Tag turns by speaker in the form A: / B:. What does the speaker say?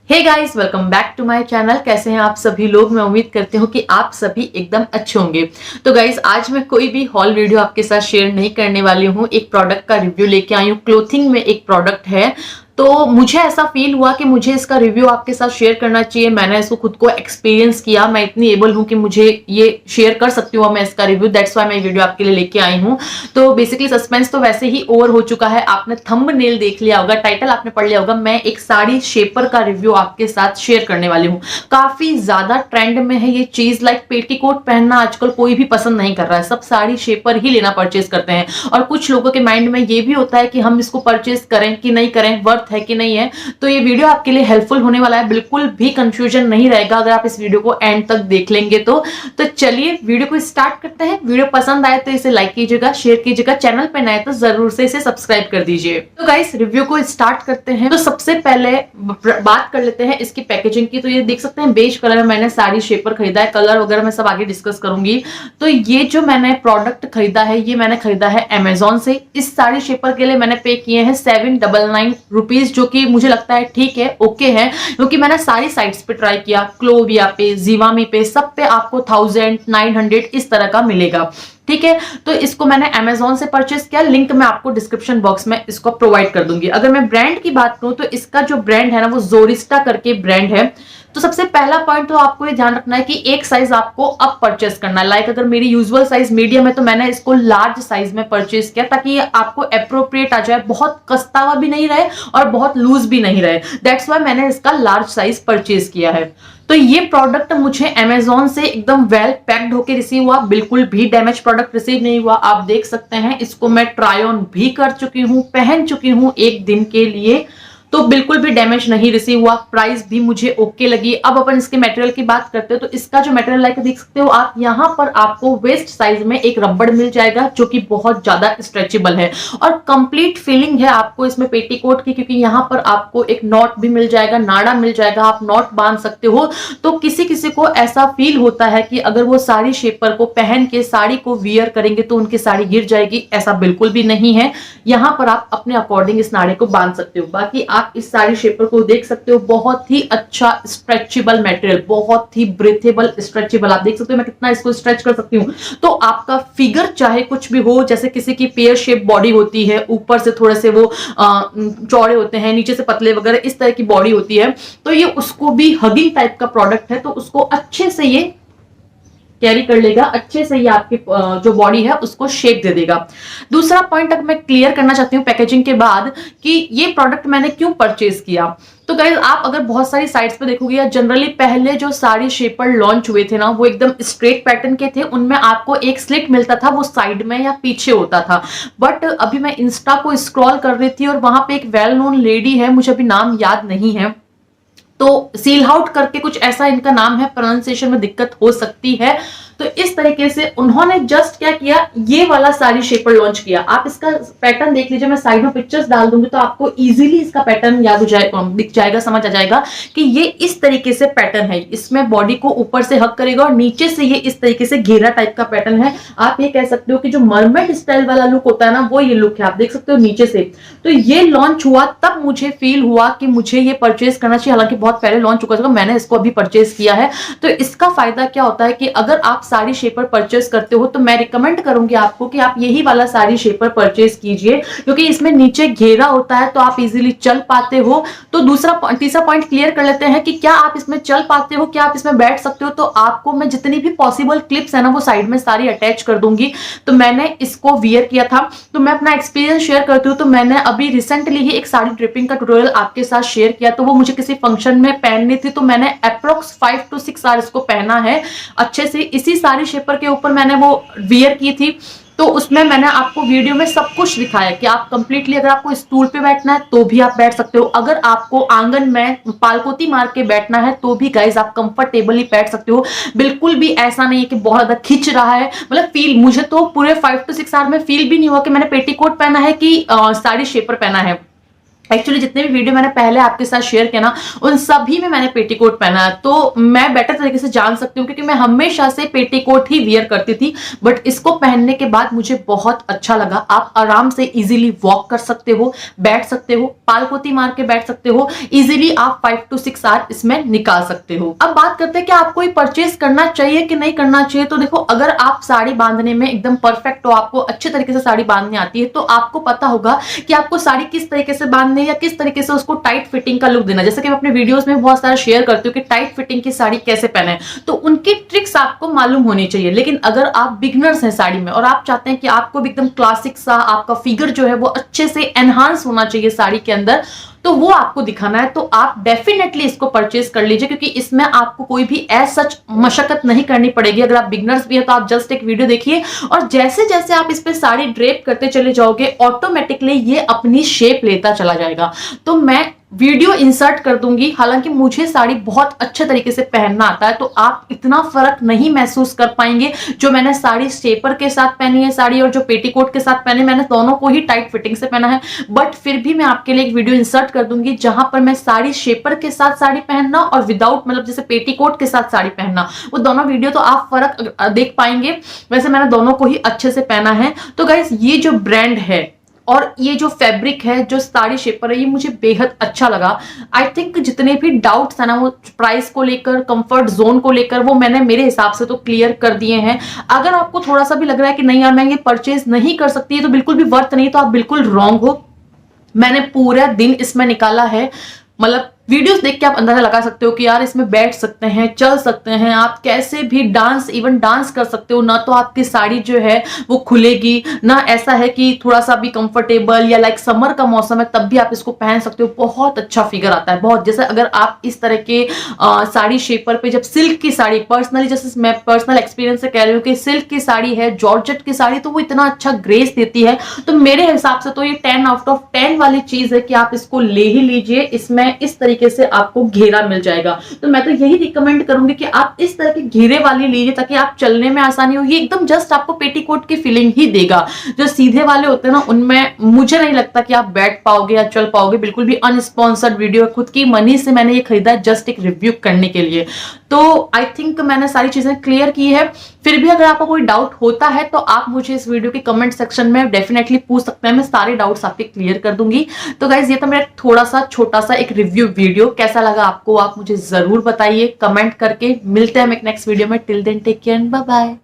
A: Hey guys, welcome back to my channel. कैसे हैं आप सभी लोग? मैं उम्मीद करती हूँ कि आप सभी एकदम अच्छे होंगे। तो गाइस, आज मैं कोई भी हॉल वीडियो आपके साथ शेयर नहीं करने वाली हूँ। एक प्रोडक्ट का रिव्यू लेके आई हूँ। क्लोथिंग में एक प्रोडक्ट है, तो मुझे ऐसा फील हुआ कि मुझे इसका रिव्यू आपके साथ शेयर करना चाहिए। मैंने इसको खुद को एक्सपीरियंस किया, मैं इतनी एबल हूँ कि मुझे ये शेयर कर सकती हूँ मैं इसका रिव्यू। दैट्स वाई मैं वीडियो आपके लिए लेके आई हूँ। तो बेसिकली सस्पेंस तो वैसे ही ओवर हो चुका है। आपने थंबनेल देख लिया होगा, टाइटल आपने पढ़ लिया होगा। मैं एक साड़ी शेपर का रिव्यू आपके साथ शेयर करने वाली हूँ। काफी ज्यादा ट्रेंड में है ये चीज। लाइक पेटीकोट पहनना आजकल कोई भी पसंद नहीं कर रहा है, सब साड़ी शेपर ही लेना परचेज करते हैं। और कुछ लोगों के माइंड में ये भी होता है कि हम इसको परचेज करें कि नहीं करें, वर्थ है कि नहीं है। तो ये वीडियो आपके लिए हेल्पफुल होने वाला है, बिल्कुल भी कंफ्यूजन नहीं रहेगा अगर आप इस वीडियो को एंड तक देख लेंगे तो चलिए वीडियो को स्टार्ट करते हैं। वीडियो पसंद आए तो इसे लाइक कीजिएगा, शेयर कीजिएगा, चैनल पे नए तो जरूर से इसे सब्सक्राइब कर दीजिए। तो गाइस, रिव्यू को स्टार्ट करते हैं। तो सबसे पहले बात कर लेते हैं इसकी पैकेजिंग की। तो ये देख सकते हैं बेज कलर में मैंने साड़ी शेपर खरीदा है। कलर वगैरह मैं सब आगे डिस्कस करूंगी। तो ये जो मैंने प्रोडक्ट खरीदा है, ये मैंने खरीदा है अमेजोन से। इस साड़ी शेपर के लिए मैंने पे किए हैं 799 रुपीज, जो कि मुझे लगता है ठीक है, ओके है। क्योंकि मैंने सारी साइट्स पे ट्राई किया, क्लोविया पे, जीवामी पे, सब पे आपको 1900 इस तरह का मिलेगा। ठीक है, तो इसको मैंने अमेजोन से परचेस किया। लिंक मैं आपको डिस्क्रिप्शन बॉक्स में इसको प्रोवाइड कर दूंगी। अगर मैं ब्रांड की बात करूं तो इसका जो ब्रांड है ना, वो जोरिस्टा करके ब्रांड है। तो सबसे पहला पॉइंट तो आपको ये ध्यान रखना है कि एक साइज आपको अब परचेस करना है। लाइक अगर मेरी यूजुअल साइज मीडियम है तो मैंने इसको लार्ज साइज में परचेस किया, ताकि ये आपको अप्रोप्रिएट आ जाए, बहुत कस्ता हुआ भी नहीं रहे और बहुत लूज भी नहीं रहे। दैट्स वाई मैंने इसका लार्ज साइज परचेस किया है। तो ये प्रोडक्ट मुझे अमेजोन से एकदम वेल पैक्ड होकर रिसीव हुआ, बिल्कुल भी डैमेज प्रोडक्ट रिसीव नहीं हुआ। आप देख सकते हैं, इसको मैं ट्राई ऑन भी कर चुकी हूँ, पहन चुकी हूँ एक दिन के लिए, तो बिल्कुल भी डैमेज नहीं रिसीव हुआ। प्राइस भी मुझे ओके लगी। अब अपन इसके मटेरियल की बात करते हैं। तो इसका जो मटेरियल लाइक देख सकते हो आप, यहाँ पर आपको वेस्ट साइज में एक रबड़ मिल जाएगा, जो कि बहुत ज्यादा स्ट्रेचेबल है और कंप्लीट फीलिंग है आपको इसमें पेटीकोट की, क्योंकि यहाँ पर आपको एक नॉट भी मिल जाएगा, नाड़ा मिल जाएगा, आप नॉट बांध सकते हो। तो किसी किसी को ऐसा फील होता है कि अगर वो साड़ी शेपर को पहन के साड़ी को वियर करेंगे तो उनकी साड़ी गिर जाएगी। ऐसा बिल्कुल भी नहीं है। यहाँ पर आप अपने अकॉर्डिंग इस नाड़े को बांध सकते हो। बाकी आप इस साड़ी शेपर को देख सकते हो, बहुत ही अच्छा स्ट्रेचेबल मटेरियल, बहुत ही ब्रेथेबल स्ट्रेचेबल। आप देख सकते हो मैं कितना इसको स्ट्रेच कर सकती हूँ। तो आपका फिगर चाहे कुछ भी हो, जैसे किसी की पेयर शेप बॉडी होती है, ऊपर से थोड़े से वो चौड़े होते हैं, नीचे से पतले वगैरह, इस तरह की बॉडी होती है, तो ये उसको भी हगिंग टाइप का प्रोडक्ट है, तो उसको अच्छे से ये कैरी कर लेगा, अच्छे से ये आपकी जो बॉडी है उसको शेप दे देगा। दूसरा पॉइंट अगर मैं क्लियर करना चाहती हूँ पैकेजिंग के बाद, कि ये प्रोडक्ट मैंने क्यों परचेज किया। तो गाइस, आप अगर बहुत सारी साइट्स पे देखोगे, या जनरली पहले जो साड़ी शेपर लॉन्च हुए थे ना, वो एकदम स्ट्रेट पैटर्न के थे। उनमें आपको एक स्लिट मिलता था, वो साइड में या पीछे होता था। बट अभी मैं इंस्टा को स्क्रॉल कर रही थी और वहां पे एक वेल नोन लेडी है, मुझे अभी नाम याद नहीं है, तो सील आउट करके कुछ ऐसा इनका नाम है, प्रोनाउंसिएशन में दिक्कत हो सकती है। तो इस तरीके से उन्होंने जस्ट क्या किया, ये वाला साड़ी शेपर लॉन्च किया। आप इसका पैटर्न देख लीजिए, मैं साइड में पिक्चर्स डाल दूंगी तो आपको इजीली इसका पैटर्न याद हो जाएगा, दिख जाएगा, समझ आ जाएगा कि ये इस तरीके से पैटर्न है। इसमें बॉडी को ऊपर से हक करेगा और नीचे से ये इस तरीके से घेरा टाइप का पैटर्न है। आप ये कह सकते हो कि जो मरमेड स्टाइल वाला लुक होता है ना, वो ये लुक है, आप देख सकते हो नीचे से। तो ये लॉन्च हुआ तब मुझे फील हुआ कि मुझे ये परचेज करना चाहिए। हालांकि बहुत पहले लॉन्च चुका था, मैंने इसको अभी परचेज किया है। तो इसका फायदा क्या होता है कि अगर आप साड़ी शेपर परचेज करते हो तो मैं रिकमेंड करूंगी आपको कि आप यही वाला साड़ी शेपर परचेज कीजिए, क्योंकि इसमें नीचे घेरा होता है तो आप इजीली चल पाते हो। तो तीसरा पॉइंट क्लियर कर लेते हैं कि क्या आप इसमें चल पाते हो, क्या आप इसमें बैठ सकते हो। तो आपको मैं जितनी भी पॉसिबल क्लिप्स है ना, वो साइड में सारी अटैच कर दूंगी। तो मैंने इसको वियर किया था, तो मैं अपना एक्सपीरियंस शेयर करती हूँ। तो मैंने अभी रिसेंटली ही एक साड़ी ड्रिपिंग का ट्यूटोरियल आपके साथ शेयर किया, तो वो मुझे किसी फंक्शन में पहननी थी, तो मैंने अप्रोक्स 5 to 6 आवर इसको पहना है अच्छे से। इसी साड़ी शेपर के ऊपर मैंने वो वियर की थी, तो उसमें मैंने आपको वीडियो में सब कुछ दिखाया कि आप कंप्लीटली, अगर आपको स्टूल पे बैठना है तो भी आप बैठ सकते हो, अगर आपको आंगन में पालकोती मार के बैठना है तो भी गाइस आप कंफर्टेबली बैठ सकते हो। बिल्कुल भी ऐसा नहीं है कि बहुत ज्यादा खिंच रहा है। मतलब फील, मुझे तो पूरे 5 to 6 आवर में फील भी नहीं हुआ कि मैंने पेटीकोट पहना है कि साड़ी शेपर पहना है। एक्चुअली जितने भी वीडियो मैंने पहले आपके साथ शेयर किया ना, उन सभी में मैंने पेटीकोट पहना है, तो मैं बेटर तरीके से जान सकती हूँ, क्योंकि मैं हमेशा से पेटीकोट ही वियर करती थी। बट इसको पहनने के बाद मुझे बहुत अच्छा लगा। आप आराम से इजीली वॉक कर सकते हो, बैठ सकते हो, पालकोती मार के बैठ सकते हो, इजीली आप 5 to 6 आवर इसमें निकाल सकते हो। अब बात करते हैं कि आपको ये परचेज करना चाहिए कि नहीं करना चाहिए। तो देखो, अगर आप साड़ी बांधने में एकदम परफेक्ट हो, आपको अच्छे तरीके से साड़ी बांधनी आती है, तो आपको पता होगा कि आपको साड़ी किस तरीके से बांधनी या किस तरीके से उसको टाइट फिटिंग का लुक देना। जैसे कि मैं अपने वीडियोस में बहुत सारा शेयर करती हूँ कि टाइट फिटिंग की साड़ी कैसे पहने, तो उनकी ट्रिक्स आपको मालूम होनी चाहिए। लेकिन अगर आप बिगनर्स हैं साड़ी में और आप चाहते हैं कि आपको भी एकदम क्लासिक सा आपका फिगर जो है वो अच्छे से एनहांस होना चाहिए साड़ी के अंदर, तो वो आपको दिखाना है, तो आप डेफिनेटली इसको परचेज कर लीजिए, क्योंकि इसमें आपको कोई भी एज सच मशक्कत नहीं करनी पड़ेगी। अगर आप बिगनर्स भी है तो आप जस्ट एक वीडियो देखिए, और जैसे जैसे आप इस पे साड़ी ड्रेप करते चले जाओगे, ऑटोमेटिकली ये अपनी शेप लेता चला जाएगा। तो मैं वीडियो इंसर्ट कर दूंगी, हालांकि मुझे साड़ी बहुत अच्छे तरीके से पहनना आता है, तो आप इतना फर्क नहीं महसूस कर पाएंगे। जो मैंने साड़ी शेपर के साथ पहनी है साड़ी, और जो पेटीकोट के साथ पहने, मैंने दोनों को ही टाइट फिटिंग से पहना है। बट फिर भी मैं आपके लिए एक वीडियो इंसर्ट कर दूंगी जहां पर मैं साड़ी शेपर के साथ साड़ी पहनना और विदाउट, मतलब जैसे पेटीकोट के साथ साड़ी पहनना, वो दोनों वीडियो तो आप फर्क देख पाएंगे। वैसे मैंने दोनों को ही अच्छे से पहना है। तो गाइस, ये जो ब्रांड है और ये जो फैब्रिक है, जो साड़ी शेपर है, ये मुझे बेहद अच्छा लगा। आई थिंक जितने भी डाउट्स है ना, वो प्राइस को लेकर, कंफर्ट जोन को लेकर, वो मैंने मेरे हिसाब से तो क्लियर कर दिए हैं। अगर आपको थोड़ा सा भी लग रहा है कि नहीं यार मैं ये परचेज नहीं कर सकती है, तो बिल्कुल भी वर्थ नहीं, तो आप बिल्कुल रॉन्ग हो। मैंने पूरा दिन इसमें निकाला है, मतलब वीडियोस देख के आप अंदाजा लगा सकते हो कि यार इसमें बैठ सकते हैं, चल सकते हैं, आप कैसे भी डांस, इवन डांस कर सकते हो ना। तो आपकी साड़ी जो है वो खुलेगी ना, ऐसा है कि थोड़ा सा भी कंफर्टेबल, या लाइक समर का मौसम है तब भी आप इसको पहन सकते हो। बहुत अच्छा फिगर आता है, बहुत। जैसे अगर आप इस तरह के साड़ी शेपर पे, जब सिल्क की साड़ी, पर्सनली जैसे मैं पर्सनल एक्सपीरियंस से कह रही हूँ कि सिल्क की साड़ी है, जॉर्जेट की साड़ी, तो वो इतना अच्छा ग्रेस देती है। तो मेरे हिसाब से तो ये 10 out of 10 वाली चीज है कि आप इसको ले ही लीजिए। इसमें इस तरीके से आपको घेरा मिल जाएगा, तो मैं तो यही रिकमेंड करूंगी कि आप इस तरह के घेरे वाली लीजिए, ताकि आप चलने में आसानी हो। ये एकदम जस्ट आपको पेटीकोट की फीलिंग ही देगा। जो सीधे वाले होते हैं ना, उनमें मुझे नहीं लगता कि आप बैठ पाओगे या चल पाओगे। बिल्कुल भी अनस्पॉन्सर्ड वीडियो है, खुद की मनी से मैंने ये खरीदा जस्ट एक रिव्यू करने के लिए। तो आई थिंक मैंने सारी चीजें क्लियर की है। फिर भी अगर आपको कोई डाउट होता है तो आप मुझे इस वीडियो के कमेंट सेक्शन में डेफिनेटली पूछ सकते हैं, मैं सारे डाउट्स आपके क्लियर कर दूंगी। तो गाइज, ये तो मेरा थोड़ा सा छोटा सा एक रिव्यू वीडियो, कैसा लगा आपको आप मुझे जरूर बताइए कमेंट करके। मिलते हैं हम एक नेक्स्ट वीडियो में। Till then take care, bye bye.